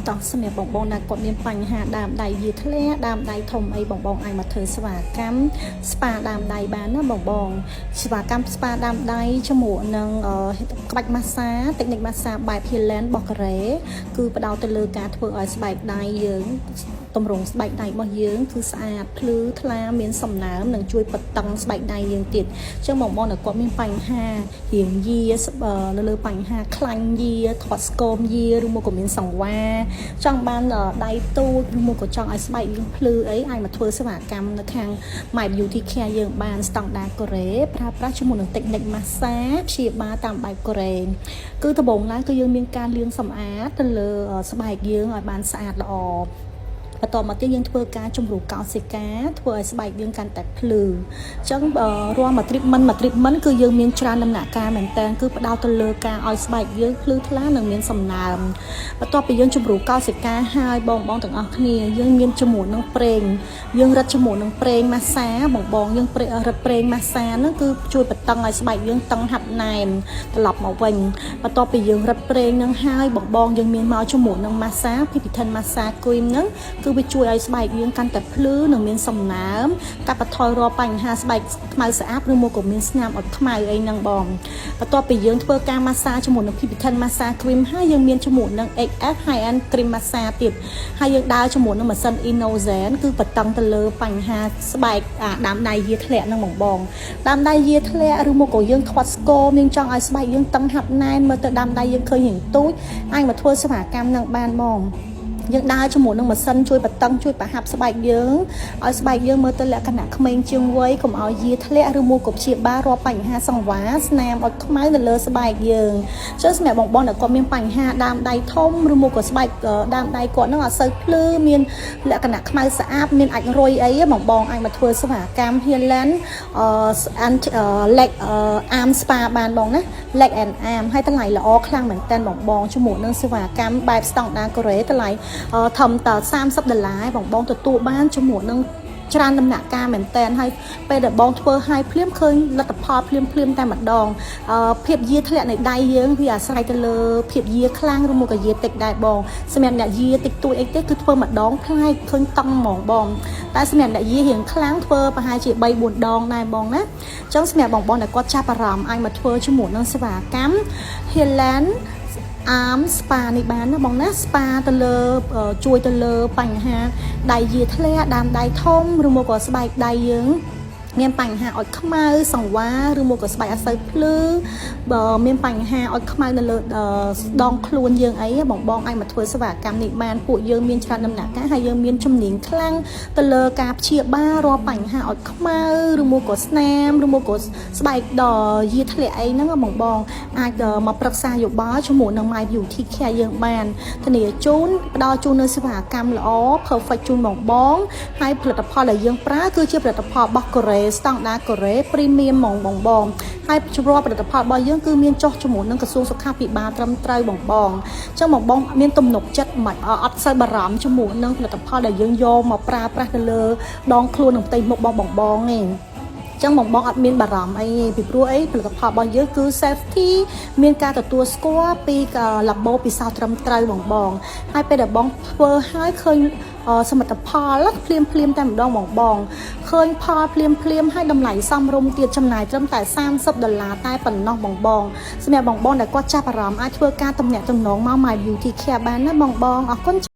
តោះសម្រាប់បងបងណាគាត់មានបញ្ហាដើមដៃវាធ្លាក់ដើមដៃធំអីបងបងអាចមកធ្វើសេវាកម្មស្ប៉ាដើមដៃបានណាបងបងសេវាកម្មស្ប៉ាដើមដៃជាមួយនឹងក្បាច់ម៉ាស្សាតិចនិកម៉ាស្សាបែប Highland របស់កូរ៉េគឺផ្ដោតទៅលើការធ្វើឲ្យស្បែកដៃយើងតម្រង់ស្បែកដៃរបស់យើងគឺស្អាតភ្លឺថ្លាមានសំណើមនិងជួយបិទតឹងស្បែកដៃយើងទៀតអញ្ចឹងបងបងណាគាត់មានបញ្ហារាងយានៅលើបញ្ហាខ្លាញ់យាធាត់ស្គមយាឬមកក៏មានសង្វាចង់បានដៃទូចឬមកក៏ចង់ឲ្យស្បែកយើងភ្លឺអីអាចមកធ្វើសេវាកម្មនៅខាង My Beauty Care យើងបានស្តង់ដារកូរ៉េប្រើប្រាស់ជាមួយនឹង technique massage ព្យាបាលតាមបែបកូរ៉េគឺដំបូងឡើងគឺយើងមានការលាងសម្អាតទៅលើស្បែកយើងឲ្យបានស្អាតល្អបន្ទាប់មកទៀតយើងធ្វើការជំរុះកោសិកាធ្វើឲ្យស្បែកយើងកាន់តែភ្លឺអញ្ចឹងរាល់មួយ treatment គឺយើងមានច្រើនដំណាក់កាលមែនតើគឺផ្ដោតទៅលើការឲ្យស្បែកយើងភ្លឺថ្លានិងមានសំណើមបន្ទាប់ពីយើងជំរុះកោសិកាហើយបងទាំងអស់គ្នាយើងមានជាមួយនឹងប្រេងយើងរឹតជាមួយនឹងប្រេងម៉ាស្សាបងយើងរឹតប្រេងម៉ាស្សាហ្នឹងគឺជួយបតឹងឲ្យស្បែកយើងតឹងហាត់ណែនត្រឡប់មកវិញបន្ទាប់ពីយើងរឹតប្រេងហ្នឹងហើយបងយើងមានមកជាមួយនឹងម៉ាស្សា Pipitan Massage Cream ហ្នឹងគឺវាជួយឲ្យស្បែកយើងកាន់តែភ្លឺនិងមានសំណើមកាត់បន្ថយរាល់បញ្ហាស្បែកខ្មៅស្អាតឬមកក៏មានស្នាមអត់ខ្មៅអីហ្នឹងបងបន្ទាប់ពីយើងធ្វើការម៉ាស្សាជាមួយនឹង Pipitan Massage Cream ហើយយើងមានជាមួយនឹង XS High End Cream Massage ទៀតហើយយើងដើរជាមួយនឹងម៉ាស៊ីន Innozen គឺបតឹងទៅលើបញ្ហាស្បែកដើមដៃយាធ្លាក់ហ្នឹងបងដើមដៃយាធ្លាក់ឬមកក៏យើងធាត់ស្គមយើងចង់ឲ្យស្បែកយើងតឹងហាត់ណែនមើលទៅដើមដៃយើងឃើញរៀងទូចអាចមកធ្វើសេវាកម្មហ្នឹងបានបងយើងដើរជាមួយនឹងម៉ាស៊ីនជួយបតឹងជួយប្រហាប់ស្បែកយើងឲ្យស្បែកយើងមើលទៅលក្ខណៈក្មេងជាងវ័យកុំឲ្យយាធ្លាក់ឬមកក៏ព្យាបាលរាល់បញ្ហាសង្វាស្នាមអត់ខ្មៅនៅលើស្បែកយើងចុះសម្រាប់បងដែលគាត់មានបញ្ហាដើមដៃធំឬមកក៏ស្បែកដើមដៃគាត់នឹងអត់សូវភ្លឺមានលក្ខណៈខ្មៅស្អាតមានអាចរុយអីបងអាចមកធ្វើសេវាកម្ម Highland leg arm spa បានបងណា leg and arm ហើយតម្លៃល្អខ្លាំងមែនតើបងជាមួយនឹងសេវាកម្មបែបស្តង់ដារកូរ៉េតម្លៃធំត$30បងទទួលបានជាមួយនឹងច្រើនដំណាក់កាលមែនតែនហើយពេលដែលបងធ្វើឲ្យភ្លាមឃើញលទ្ធផលភ្លាមតែម្ដងភាពយាធ្លាក់នៃដៃយើងវាអាស្រ័យទៅលើភាពយាខ្លាំងឬមកក៏យាតិចដែរបងសម្រាប់អ្នកយាតិចតួចអីទេគឺធ្វើម្ដងផ្លែឃើញតង់ហ្មងបងតែសម្រាប់អ្នកយារៀងខ្លាំងធ្វើប្រហែលជា3-4 ដងដែរបងណាអញ្ចឹងសម្រាប់បងដែលគាត់ចាប់អារម្មណ៍អាចមកធ្វើជាមួយនឹងសេវាកម្ម Highland arm spa នេះបានណាបងណា spa ទៅលើជួយទៅលើបញ្ហាដៃយាធ្លាក់ដើមដៃធំឬមកក៏ស្បែកដៃយើងមានបញ្ហាអុចខ្មៅសង្វាឬមកក៏ស្បែកអត់សូវភ្លឺមានបញ្ហាអុចខ្មៅនៅលើដងខ្លួនយើងអីបងអាចមកធ្វើសេវាកម្មនេះបានពួកយើងមានច្រើនដំណាក់កាលហើយយើងមានជំនាញខ្លាំងទៅលើការព្យាបាលរាល់បញ្ហាអុចខ្មៅឬមកក៏ស្នាមឬមកក៏ស្បែកយាធ្លាក់អីហ្នឹងបងអាចមកប្រឹក្សាយោបល់ជាមួយនឹង My Beauty Care យើងបានធានាជូនផ្ដល់ជូននូវសេវាកម្មល្អ perfect ជូនបងហើយផលិតផលដែលយើងប្រើគឺជាផលិតផលរបស់កូរ៉េស្តង់ដារកូរ៉េ premium ហ្មងបងហើយជួបផលិតផលរបស់យើងគឺមានចុះជាមួយនឹងក្រសួងសុខាភិបាលត្រឹមត្រូវបងអញ្ចឹងបងមានទំនុកចិត្តមិនអត់សូវបារម្ភជាមួយនឹងផលិតផលដែលយើងយកមកប្រើប្រាស់ទៅលើដងខ្លួននិងផ្ទៃមុខបងទេចឹងបងអត់មានបារម្ភអីពីព្រោះអីផលិតផលរបស់យើងគឺ safety មានការទទួលស្គាល់ពីលាបូពិសោធន៍ត្រឹមត្រូវបងហើយពេលដែលបងធ្វើឲ្យឃើញសមិទ្ធផលភ្លាមតែម្ដងបងឃើញផលភ្លាមហើយតម្លៃសមរម្យទៀតចំណាយត្រឹមតែ$30តែប៉ុណ្ណោះបងសម្រាប់បងដែលគាត់ចាប់អារម្មណ៍អាចធ្វើការទំនាក់ទំនងមក My Beauty Care បានណាបងអរគុណ